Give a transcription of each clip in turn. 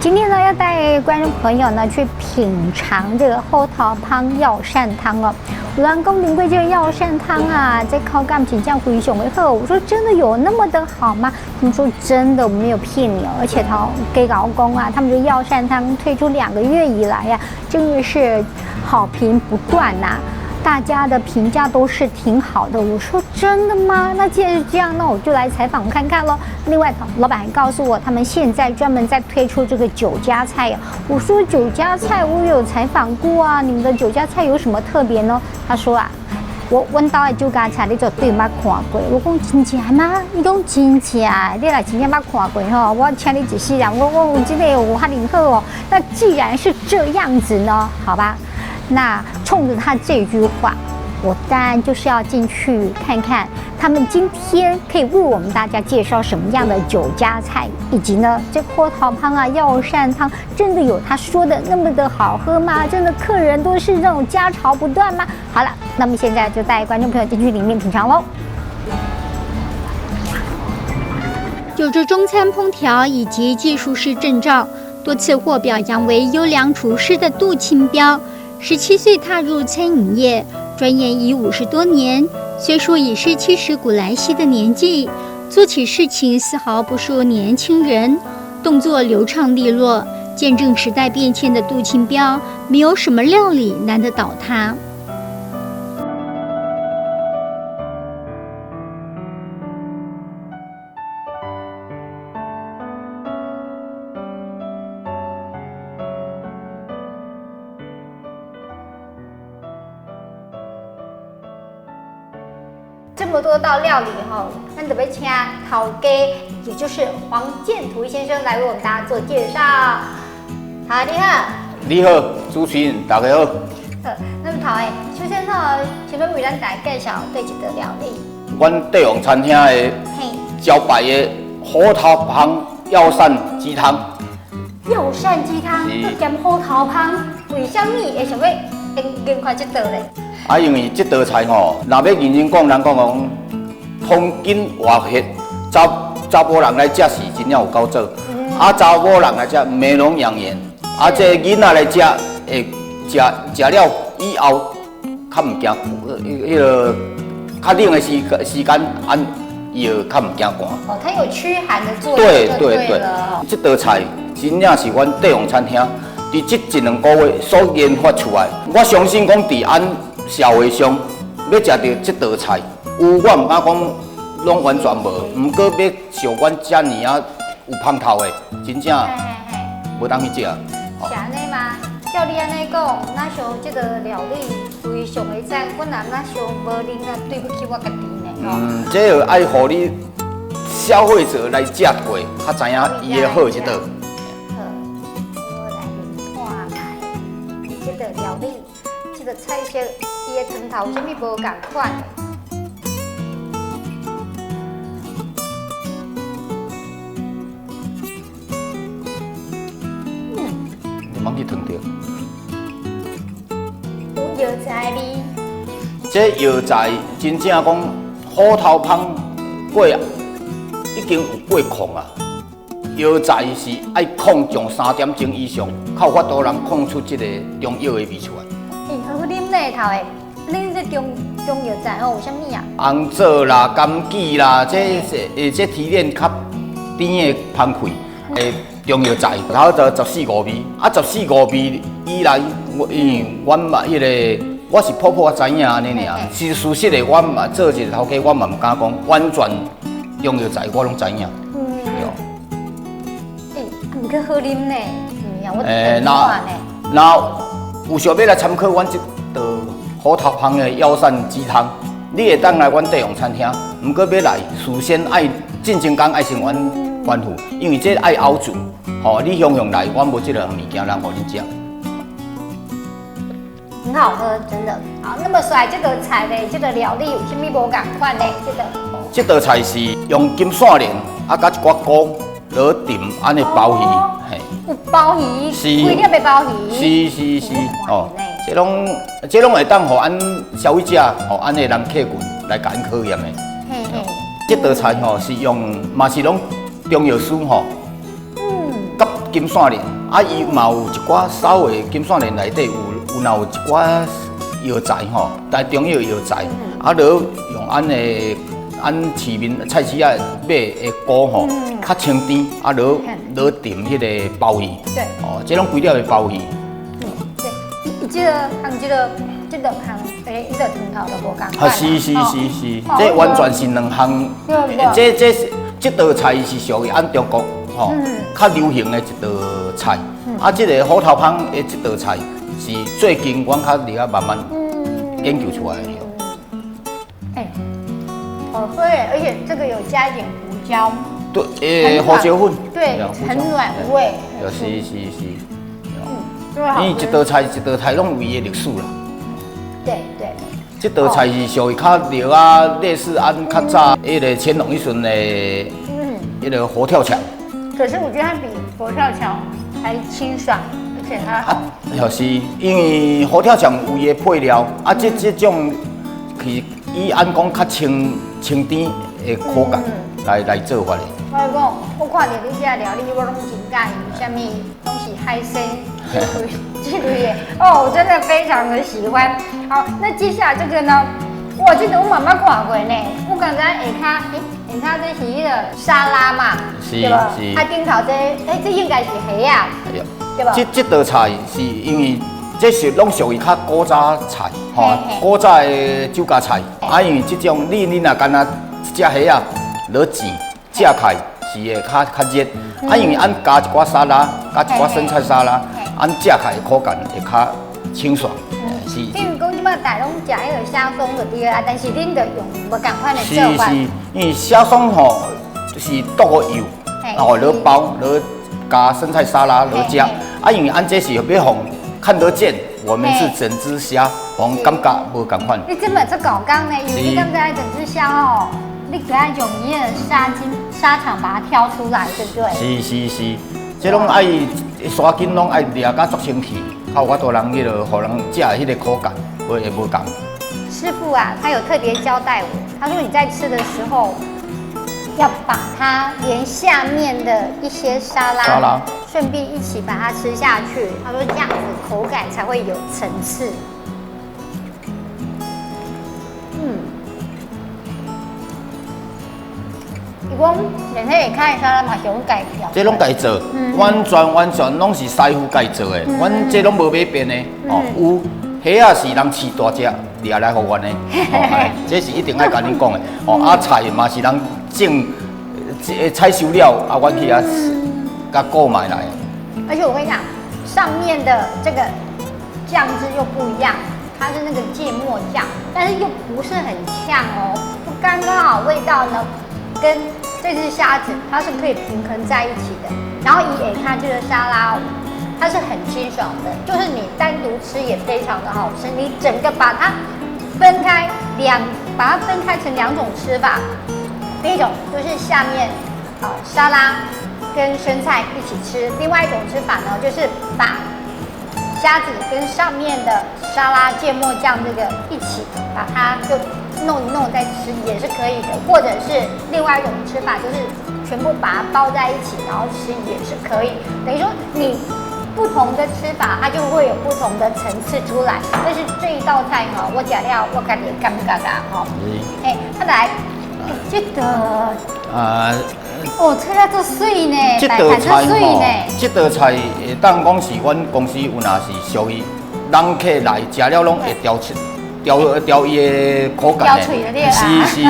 今天呢，要带观众朋友呢去品尝这个后桃芳药膳汤哦。有人讲林贵这个药膳汤啊，在口感评价回熊为好。我说真的有那么的好吗？他们说真的，我没有骗你哦。而且他给老公啊，他们这药膳汤推出2个月以来呀，真的是好评不断呐。大家的评价都是挺好的。我说真的吗？那既然是这样，那我就来采访看看咯。另外，老板还告诉我，他们现在专门在推出这个酒家菜啊。我说酒家菜我有采访过啊，你们的酒家菜有什么特别呢？他说啊，阮家的酒家菜你就对捌看过。我讲真假吗？伊讲真假，你若真正捌看过吼，我请你一世人，我有这个有哈灵好哦。那既然是这样子呢，好吧。那冲着他这句话，我当然就是要进去看看他们今天可以为我们大家介绍什么样的酒家菜，以及呢这后桃芳啊药膳汤真的有他说的那么的好喝吗？真的客人都是那种家常不断吗？好了，那么现在就带观众朋友进去里面品尝喽。有着中餐烹调以及技术师证照，多次获表扬为优良厨师的杜清标。17岁踏入餐饮业，转眼已50多年。虽说已是70古来稀的年纪，做起事情丝毫不输年轻人，动作流畅利落，见证时代变迁的杜清标，没有什么料理难得倒他。这么多道料理哈，那准备请陶哥，也就是黄建图先生来为我们大家做介绍。好，你好。你好，主持人，大家好。好，那么陶诶，首先呢，请问为咱大家介绍对一道料理。阮帝王餐厅的招牌的后桃芳药膳鸡汤。药膳鸡汤，兼后桃芳，为什么会想要研发这道咧？啊，因为这道菜吼，若要认真讲，人讲通筋活血，查甫人来食是真正有够做。啊，查某人来食美容养颜，啊，这囡仔来食会食了以后，较唔惊迄个较冷的时间，伊就较唔惊寒。哦，它有驱寒的作用。对。这道菜真正是阮帝王餐厅伫这1-2个月所研发出来。我相信讲伫咱社会上要食到这道菜，有我唔敢讲，拢完全无。唔过要像阮遮尔啊有香头的，真正无当去食。是安尼吗？照你安尼讲，那像这个料理非常的赞，我那像无啉啊，对不起我家己呢。这个爱互你消费者来食过，较知影伊的好这道。好，我来看看这个料理，这个菜色。伊的汤头有啥物无共款？你忘去烫着。有药材味。这药材真正讲后桃芳过已经有过控啊。药材是爱控上3点钟以上，才有法度人控出这个中药的味出来。好啉呢，头诶。恁这中药材哦，有啥物啊？红枣啦、枸杞啦，这提炼较甜的芳气的中药材，然后就14-15味，啊14-15味以来，因为阮嘛迄个我是普知影安尼尔，是事实的，阮嘛做一个头家，阮嘛唔敢讲完全中药材我拢知影。唔过好啉呢，我第一次看呢。那有想要来参考阮这道后桃芳的药膳鸡汤，你会当来阮帝王餐厅。不过要来，事先爱进前讲爱先阮关付，因为这爱熬煮。吼，你雄雄来，阮无这个物件人互你食。很好喝，真的。好，那么帅这道菜呢，这个料理有啥物无共款呢？这道菜是用金线莲啊，甲一寡菇、螺钿安尼包鱼，嘿。有包鱼，是。规粒的包鱼。是哦。这拢会当互咱消费者，互咱的人客群来甲咱考验的。这道菜吼是用，嘛是拢中药师吼，甲金线莲啊，伊嘛有一寡稍微金线莲内底有若有一寡药材吼，但中药药材，啊，落用咱的市面菜市仔买的菇吼，较清甜，啊，落炖迄个鲍鱼，对，哦，这种规条的鲍鱼，对，伊这个含这两项，伊个汤头都无共款。啊，是，这完全是两项，这道菜是属于按中国吼较流行的一道菜，啊，这个虎头芳的这道菜是最近阮较伫遐慢慢研究出来的。哎，好喝耶，而且这个有加一点胡椒，对，胡椒粉，对，很暖胃。是，因为一道菜拢有伊的历史啦。对。这道菜是属于较热啊，类似按较早迄个乾隆迄阵的，迄个佛跳墙。可是我觉得它比佛跳墙还清爽，而且它好。就是因为佛跳墙有伊的配料，啊，这种是以按讲较清甜的口感来做法的。我跟你讲，我看到你这料理，我拢真介意，什么拢是海鲜之类的，哦，我真的非常的喜欢。好，那接下来这个呢？我记得我妈妈看过呢，我刚才下骹这是迄个沙拉嘛，对吧？啊，顶头这应该是虾啊，对吧？这道菜是因为这是拢属于较古早菜，吼，古早的酒家菜。啊，因为这种你若干那一只虾啊，落钱食开是会较热。啊，因为按加一寡沙拉，加一寡生菜沙拉，按食开口感会较清爽。是。比如讲，即摆大拢食迄个虾松就对啦，但是恁着用无共款的做法。是，因为虾松吼就是剁个油，然后落包落加生菜沙拉落食。啊，因为按这是要放看得见，我们是整只虾，我感觉无共款。你真本出搞工呢，因为你刚才整只虾哦，你给它用伊的沙场把它挑出来，对不对？是，这拢爱沙筋拢爱掠甲足清气，较有法度人迄个，互人食迄个口感会无共。师傅啊，他有特别交代我，他说你在吃的时候要把它连下面的一些沙拉顺便一起把它吃下去。他说这样子口感才会有层次。伊讲连迄个开沙拉嘛是拢家调，这拢家做，完全拢是师傅家做的，阮这拢无买变的。哦，有虾啊是人饲大只掠来互阮的，这是一定爱甲恁讲的。哦，啊菜嘛是人种采收了，啊阮去甲购买来。而且我跟你讲，上面的这个酱汁又不一样，它是那个芥末酱，但是又不是很呛哦，刚刚好味道呢，跟这只虾子它是可以平衡在一起的。然后它这个沙拉，它是很清爽的，就是你单独吃也非常的好吃。你整个把它分开把它分开成两种吃法，第一种就是下面沙拉跟生菜一起吃，另外一种吃法呢，就是把虾子跟上面的沙拉芥末酱这个一起把它就弄一弄再吃也是可以的，或者是另外一种吃法就是全部把它包在一起然后吃也是可以。等于说你不同的吃法，它就会有不同的层次出来。但是这一道菜哈，我讲了我感觉干不干哈？他来这个这个做水呢，这道菜这道菜会当讲是阮公司有若是属于人客来食了拢会调伊的口感的。是，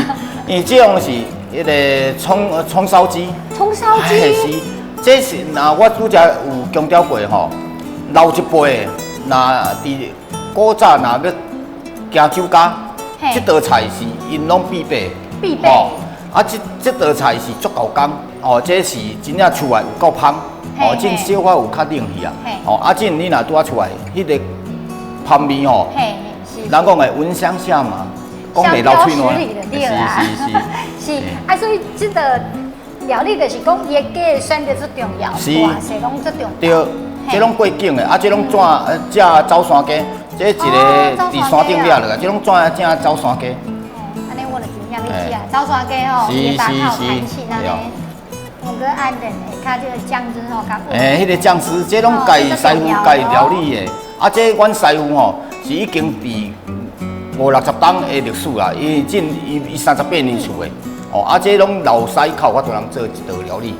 因为这种是迄个葱烧鸡。葱烧鸡。是，这是若我拄则有强调过吼，老一辈若伫古早若要行酒家，这道菜是因拢必备。啊，这道菜是足够工，这是真正厝内有够香，真小可有较冷去啊，啊，真你若拄啊出来，迄个香味人讲的闻香下马，讲袂流嘴软。是，啊，所以这个料理就是讲伊的价的选择最重要，大细拢最重要。对，这拢过境的，啊，这拢只走山鸡，这一个伫山顶掠落来，这拢正走山鸡。走山鸡吼，也把它弹性安尼。我跟安等诶，看这个酱汁吼，较迄个酱汁，这拢家师傅家料理的。啊，这阮师傅吼是已经伫50-60档的历史啦，伊38年厝的。哦，啊，这拢老师靠我都能做一道料理。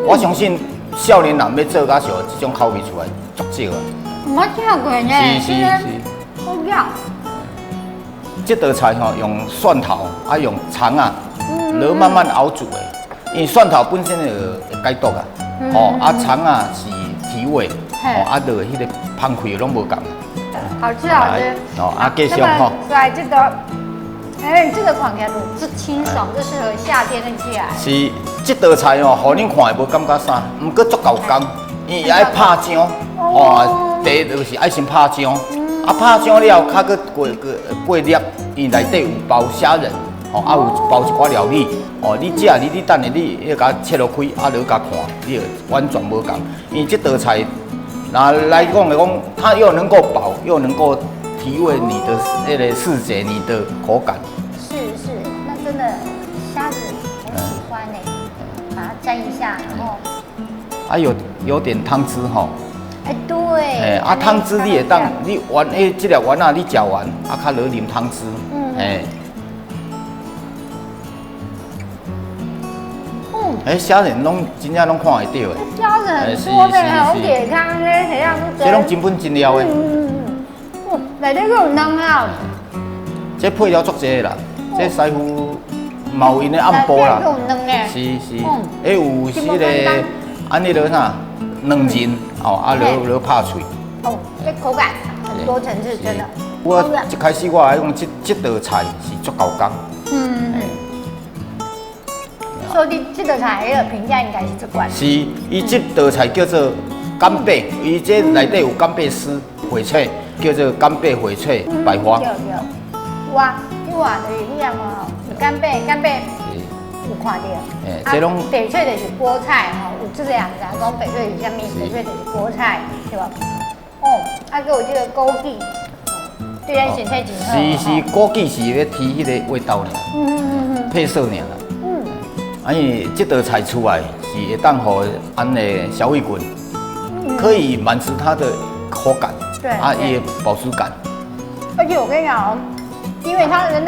我相信少年人要做甲像这种口味出来足少啊。我吃过呢，是。好料。这道菜吼用蒜头啊，用葱啊，落慢慢熬煮的。因为蒜头本身就会解毒啊，啊葱啊是提味，啊落迄个芳气拢无共。好吃好吃。啊继续吼。来这个，这个看起来是清爽，就适合夏天的吃啊。是，这道菜吼，互恁看会无感觉啥，毋过足够工，因为爱拍姜，第一就是爱先拍姜，啊拍姜了，较搁过粒，伊内底有包虾仁。啊有包一寡料理，你食你等下你要甲切落开，啊落甲看，你完全无共。因为这道菜，那来讲它又能够饱，又能够提味你的那个视觉，你的口感。是，那真的虾子很喜欢呢，把它沾一下，然后。啊有点汤汁吼。对。啊汤汁你会当，你丸这粒丸啊，你食完啊，较落啉汤汁，虾仁拢真正拢看会到的。虾仁很多的，好健康嘞，怎样都。这拢真本真料的。内底有汤啊。这配料足济啦，这师傅嘛有因的暗煲啦。是。有迄个安尼落啥两仁啊落拍脆。这口感很多层次，真的。我一开始我来讲，这道菜是足够工。所以这道菜的评价应该是这款。是，伊这道菜叫做干贝，伊这内底有干贝丝、荟萃，叫做干贝荟萃百花。对。哇，你话就是你样哦，干贝有看到。这拢翡翠就是菠菜吼，有这两个讲翡翠是啥物？翡翠就是菠菜，对吧？啊，给我这个枸杞，对咱身体真好。是，枸杞是要提迄个味道尔，配色尔啦。因为这道菜出来是会当互咱的消费群可以满足它的口感，对，也饱足感。而且我跟你讲哦，因为它的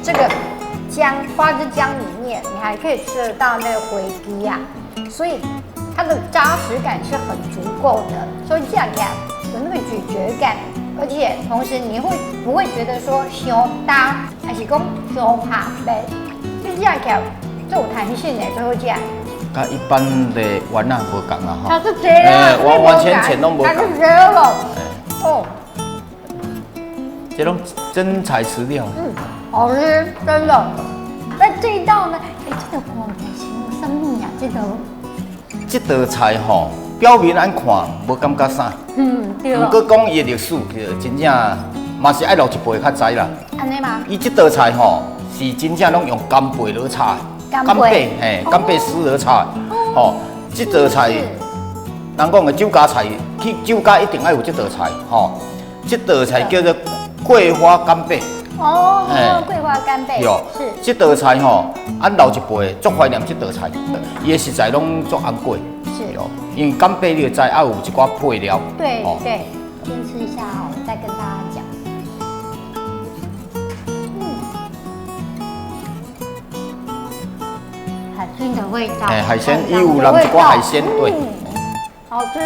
这个姜花枝姜里面，你还可以吃得到那个回鸡啊，所以它的扎实感是很足够的，所以这样看有那个咀嚼感，而且同时你不会觉得说伤大，还是讲伤怕呗，就这样看。这有弹性诶，最好食。甲一般的丸啊无共啊吼。它是这啦，完全拢无共。它是这了。这种真材实料。好吃，真的。那这一道呢？这个看起来像什么呀？这道菜吼，表面咱看无感觉啥。对。不过讲伊的历史，真正嘛是爱留一辈较知啦。安尼吗？伊这道菜吼是真正拢用干贝落炒。干贝丝落炒，这道菜，人讲的酒家菜，去酒家一定要有这道菜，这道菜叫做桂花干贝。桂花干贝。是。这道菜俺老一辈足怀念这道菜，伊的食材拢足昂贵。是。因为干贝你就知要有一寡配料。对。先吃一下我再跟大家讲。海鲜的味道，海鲜，伊有淋一寡海鲜，对，好吃。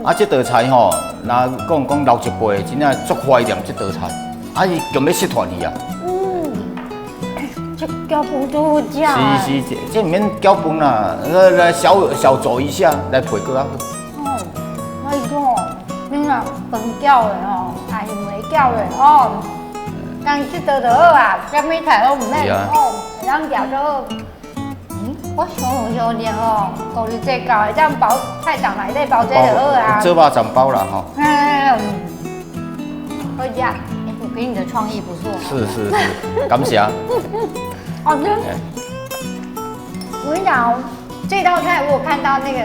啊，这道菜吼，那讲老一辈真正足怀念这道菜，伊强要失传去啊。这搅拌都好食。是，这唔免搅拌啦，来小煮一下来配搁较好。我讲，你若饭搅的还是糜搅的但这道就好啊，啥物菜都唔免人搅就好。我想念50这搞的，这样包菜档内底包这就好啊。做肉粽包啦好食，我给你的创意不错。是，感谢。好吃。我跟你讲这道菜我有看到那个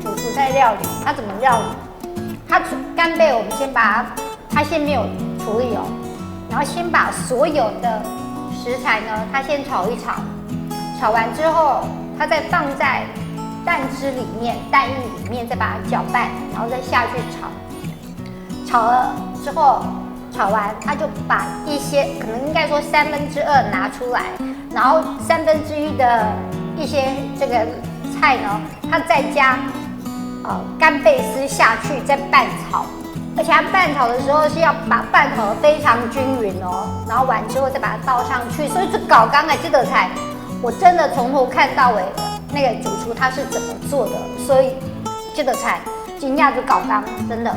主厨在料理，他怎么料理？他干贝我们先把它先没有处理然后先把所有的食材呢，他先炒一炒。炒完之后，它再放在蛋汁里面、蛋液里面，再把它搅拌，然后再下去炒。炒了之后，炒完他就把一些可能应该说2/3拿出来，然后1/3的一些这个菜呢，他再加干贝丝下去，再拌炒。而且它拌炒的时候是要把拌炒的非常均匀哦，然后完之后再把它倒上去。所以这搞刚才这道菜，我真的从头看到尾的那个主厨他是怎么做的，所以这道菜惊讶就搞刚真的。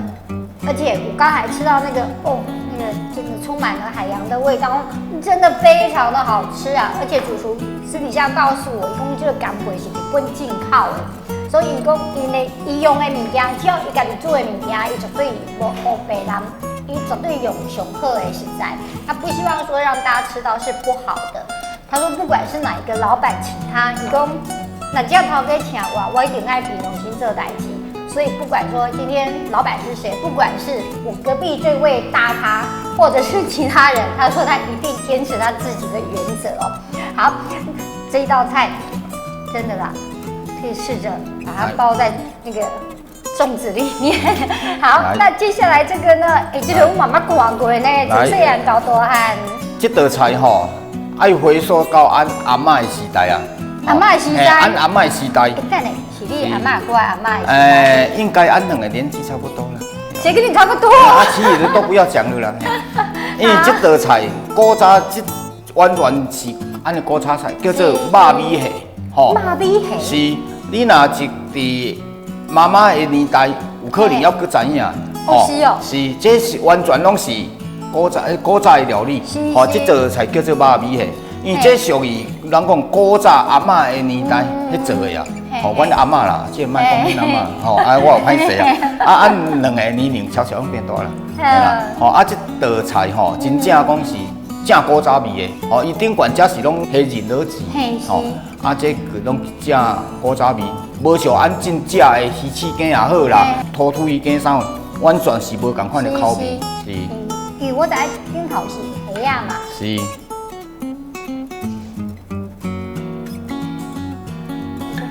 而且我刚才吃到那个那个真的充满了海洋的味道，真的非常的好吃啊！而且主厨私底下告诉我，一共这个干贝是日本进口的。所以伊讲，伊用的物件，只要伊家己做的物件，伊绝对无黑白人，伊绝对用上好的食材。他不希望说让大家吃到是不好的。他说，不管是哪一个老板请他，伊讲，那只要头家请我一定爱比用心做代志。所以不管说今天老板是谁，不管是我隔壁这位大咖，或者是其他人，他说他一定坚持他自己的原则哦。好，这一道菜真的啦。可以试着把它包在那个粽子里面。好，那接下来这个呢？这个我妈妈讲过呢，从细汉到大汉。这道菜吼，爱回溯到俺阿嬷的时代啊。阿嬷的时代。俺阿嬷的时代。等下是你阿嬷，我阿嬷的时代。应该俺两个年纪差不多了。谁跟你差不多？其余的都不要讲了啦。因为这道菜古早这完全是按的古早菜，叫做肉米蟹。肉米蟹。是。你若是伫妈妈的年代，有可能要搁知影。是哦。是，这是完全拢是古早的料理。这道菜叫做肉米蟹，因为这属于人讲古早阿嬷的年代去做的呀。阮阿嬷啦，即莫讲阮阿嬷。我有歹势啊。俺两个年龄悄悄拢变大啦。这道菜真正讲是正古早味的。伊顶悬这是拢黑人老子。这个拢正古早味，无像俺真正的鱼翅羹也好啦，土腿羹啥，完全是无同款的口味。是。因为我在顶头是虾啊嘛。是。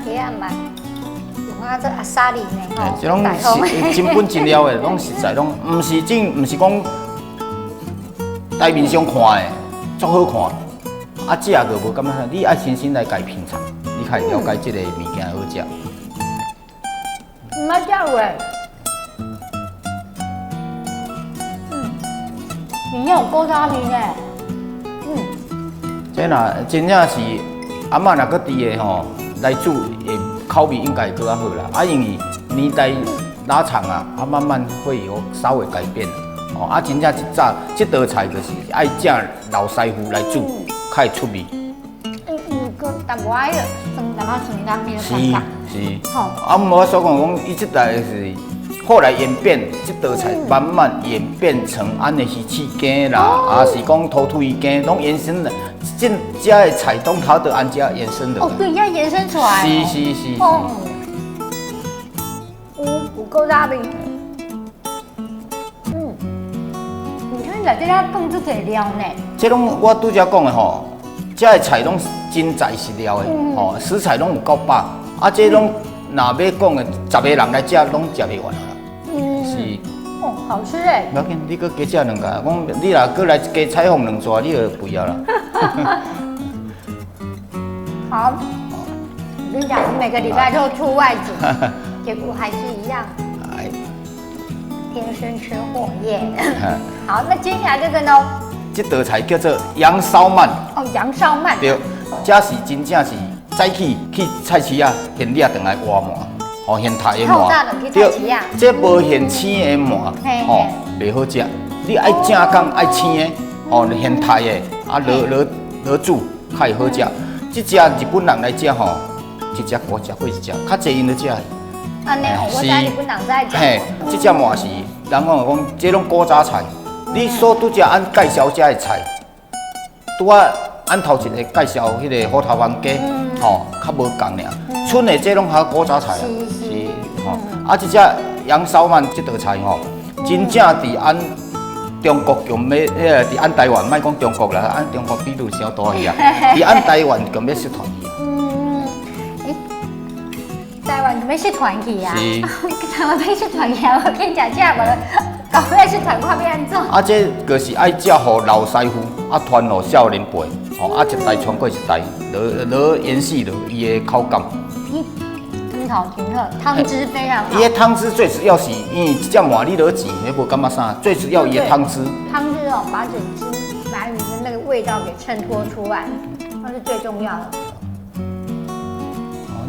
虾啊嘛，用啊这阿萨里呢吼。这拢是真本真料的，拢实在拢，唔是讲台面上看的，足好看。食个无感觉，你爱亲身来家品尝，你才会了解这个物件好食。唔捌食过，里面有古早味呢。这若真正是阿嬷若搁伫的吼，来煮的口味应该会搁较好啦。因为年代拉长啊，慢慢会有稍微改变。真正这道菜就是爱正老师傅来煮。较会出味。个淡薄仔淡薄酸甘的感觉。是。我所讲伊这代是后来演变，这道菜慢慢演变成俺的鱼翅羹啦，也是讲土腿羹，拢延伸了。这的菜拢它都按这延伸的。对，要延伸出来。是。有够大味。你看内底遐放足侪料呢。这拢我拄则讲的吼，这的菜拢真材实料的，食材拢有够饱。这拢若要讲的10个人来吃，拢吃袂完啦。是。好吃诶。不要紧，你搁加吃2个，你若搁来加采访2撮，你就肥啊啦。好。我跟你讲，我每个礼拜都出外景，结果还是一样。天生吃货耶！好，那接下来这个呢？这道菜叫做羊烧鳗。羊烧鳗。对，这是真正是早起去菜市啊，现掠回来活鳗，现太的鳗。对，这无现青的鳗，袂好食。你爱正港爱青的，现太的，落煮较会好食。这只日本人来食吼，一只我食过一只，较济因都食。我知日本人在食。这只鳗是，人讲这拢古早菜。你所拄只俺介绍这的菜，拄俺头一个介绍迄个虎头番鸡，较无共尔。剩的这拢较古早菜啊。是。这只羊烧鳗这道菜真正伫俺中国强要伫俺台湾，莫讲中国啦，俺中国比如小大去啊，伫俺台湾强要失传去。要去团去啊，是台湾要去团去啊，我去食这无，搞要去团看要安怎？啊，这就是爱食互老师傅啊传互少年辈，吼啊一代传过一代，落延续落伊的口感。挺好，挺好，汤汁非常好。伊的汤汁最主要是因为这碗你落钱，迄无感觉啥，最主要伊的汤汁。汤汁哦，把整只鳗鱼的那个味道给衬托出来，那是最重要的。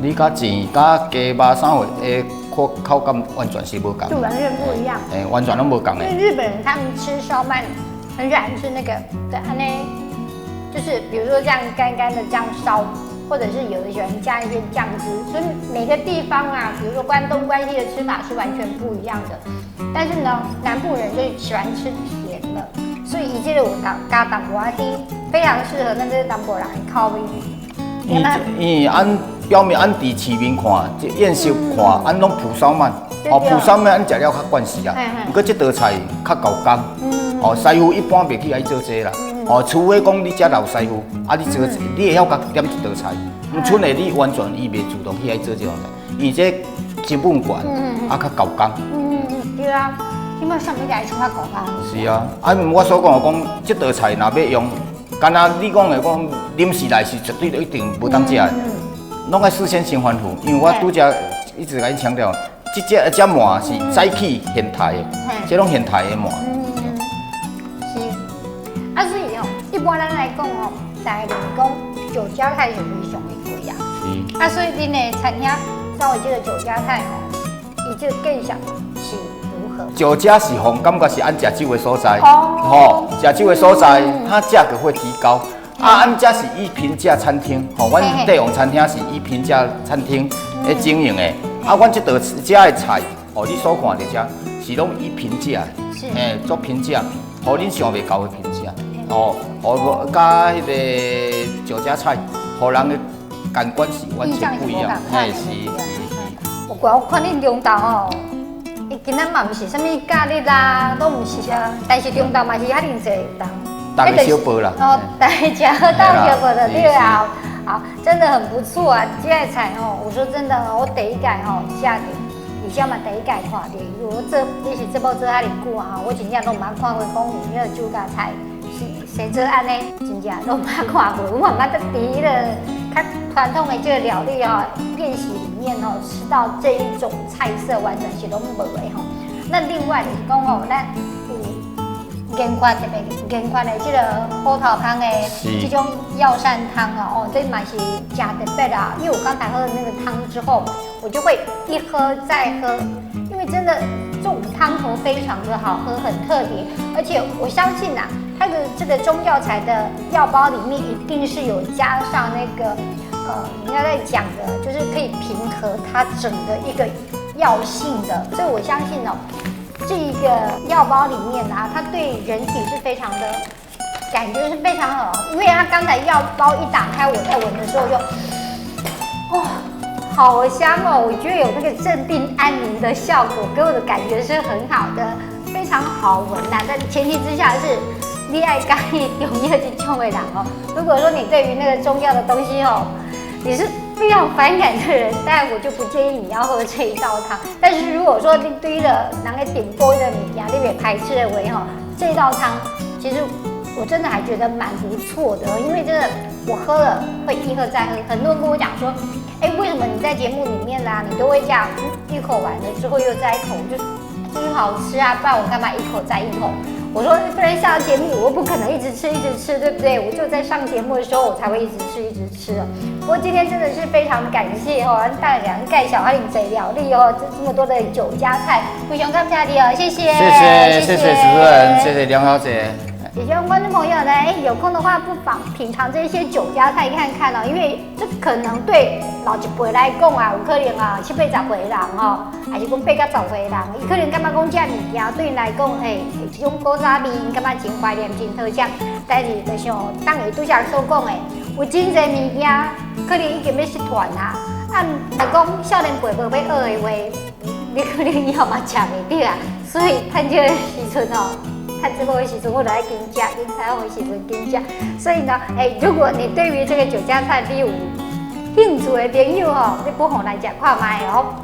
你甲钱甲鸡肉啥货的口感完全是无共，就完全不一样。完全拢无共的。因为日本人他们吃烧麦很喜欢吃那个的安呢，就是比如说这样干干的这样烧，或者是有的喜欢加一些酱汁，所以每个地方啊，比如说关东关西的吃法是完全不一样的。但是呢，南部人就喜欢吃甜的，所以这个有加淡薄仔甜，非常适合咱这南部人的口味。因为按表面按伫市面看，即宴席看，按拢蒲烧鳗，蒲烧鳗按食了较惯势啊。不过这道菜较高工，师傅一般袂去爱做这啦。除非讲你食老师傅，你做你会晓甲点一道菜，剩的你完全伊袂主动去爱做这种菜，因为这成本悬，较高工。对啊，你莫上面来像我高工。是啊，我所讲讲这道菜若要用。干那你讲的讲临时来是绝对一定不当食的，拢爱事先先吩咐。因为我拄则一直甲你强调，这馍是早起现太的，这拢现太的馍。是。啊，所以哦，一般咱来讲哦，大家就是讲酒家菜是非常的贵啊。是。啊，所以恁的餐厅稍微这个酒家菜哦，伊这个价钱是。酒家是红，感觉是按食酒的所在，食酒的所在，它价格会提高。按这是以平价餐厅，阮帝王餐厅是以平价餐厅来经营的。阮这道家的菜，你所看到这，是拢以平价，做平价，互恁想袂到的平价。加迄个酒家菜，互人的感官是完全不一样。是。我看恁中昼哦。今仔嘛毋是啥物假日啦，都毋是啊。但是中昼嘛是遐尼济人，大个小煲啦。大家喝到小煲的对啊。好，真的很不错啊！这个菜哦，我说真的，我第一届吼食着，而且嘛第一届看着，我你是这部做遐尼久啊，我真正都毋捌看过讲有迄个酒家菜是谁做安尼，真正都毋捌看过，我嘛捌在第一个较传统的这个料理哦练习里面哦吃到这一种菜色，完全是拢无的吼。那另外就是讲哦，咱有研发特别研发的这个虎头汤的这种药膳汤哦，这嘛是真特别啦。因为我刚才喝了那个汤之后，我就会一喝再喝，因为真的这种汤头非常的好喝，很特别，而且我相信呐，它的这个中药材的药包里面一定是有加上那个人家在讲的，就是可以平和它整个一个药性的，所以我相信哦，这一个药包里面啊，它对人体是非常的感觉是非常好，因为它刚才药包一打开，我在闻的时候就，好香哦！我觉得有那个镇定安宁的效果，给我的感觉是很好的，非常好闻呐。但前提之下是你爱咖喱用药这种的人哦。如果说你对于那个中药的东西哦，你是非常反感的人，但我就不建议你要喝这一道汤。但是如果说你对了人家点播的物件，你别排斥的为哈，这道汤其实我真的还觉得蛮不错的，因为真的我喝了会一喝再喝。很多人跟我讲说，为什么你在节目里面啦，你都会这样一口完了之后又再一口，就是好吃啊，不然我干嘛一口再一口？我说不然下节目我又不可能一直吃，对不对？我就在上节目的时候我才会一直吃哦。不过今天真的是非常感谢哦，大家介绍阿玲贼料理哦，这么多的酒家菜，非常感谢你哦，谢谢，谢谢主持人，谢谢梁小姐。也希望观众朋友呢，有空的话不妨品尝这些酒家菜看看哦，因为这可能对老一辈来讲啊，有可能啊70、80岁人哦，还是讲80到10岁人，伊可能感觉讲这物件对因来讲，这种古早味，感觉真怀念、真好食。但是就像当下拄则所讲的，有真侪物件可能已经要失传啦。若讲少年辈无要学的话，你可能以后嘛食袂着啊。所以趁这个时阵哦。看直播的时阵，我来跟食，跟采访的时阵跟食。所以呢，如果你对于这个酒家菜你有兴趣的朋友吼，你不妨来食看卖哦。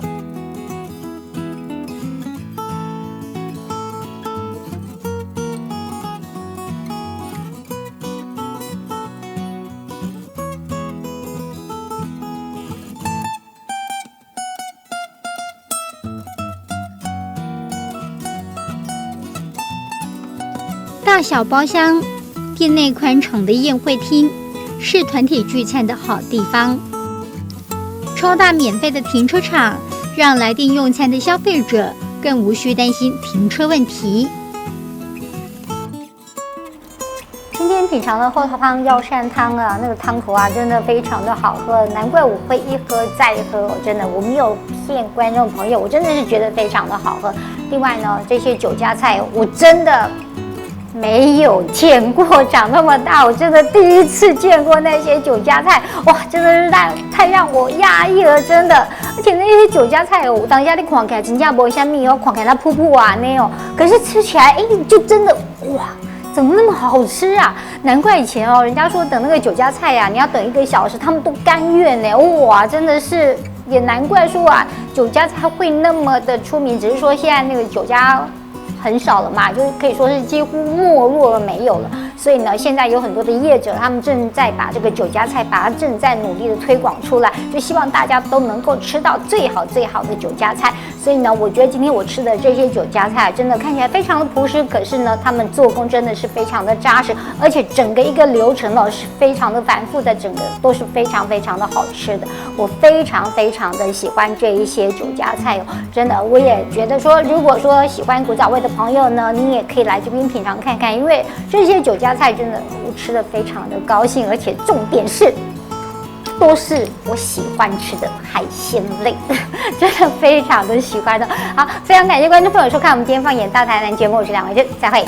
大小包厢，店内宽敞的宴会厅，是团体聚餐的好地方。超大免费的停车场，让来店用餐的消费者更无需担心停车问题。今天品尝的后头汤药膳汤啊，那个汤头啊，真的非常的好喝，难怪我会一喝再喝，真的我没有骗观众朋友，我真的是觉得非常的好喝。另外呢，这些酒家菜我真的没有见过，长那么大，我真的第一次见过那些酒家菜，哇，真的是太让我压抑了，真的。而且那些酒家菜哦，当下你看起来真正没什么哦，看起来它噗噗啊那种，可是吃起来，就真的哇，怎么那么好吃啊？难怪以前哦，人家说等那个酒家菜呀，你要等1个小时，他们都甘愿呢。哇，真的是，也难怪说啊，酒家菜会那么的出名，只是说现在那个酒家很少了嘛，就是可以说是几乎没落了，没有了。所以呢，现在有很多的业者，他们正在把这个酒家菜，把它正在努力的推广出来，就希望大家都能够吃到最好的酒家菜。所以呢，我觉得今天我吃的这些酒家菜，真的看起来非常的朴实，可是呢，他们做工真的是非常的扎实，而且整个一个流程哦是非常的繁复的，整个都是非常的好吃的。我非常的喜欢这一些酒家菜哦，真的，我也觉得说，如果说喜欢古早味的朋友呢，你也可以来这边品尝看看，因为这些酒家菜真的我吃的非常的高兴，而且重点是都是我喜欢吃的海鲜类，真的非常的喜欢的。好，非常感谢观众朋友收看我们今天放眼大台南节目，我是梁维珍，再会。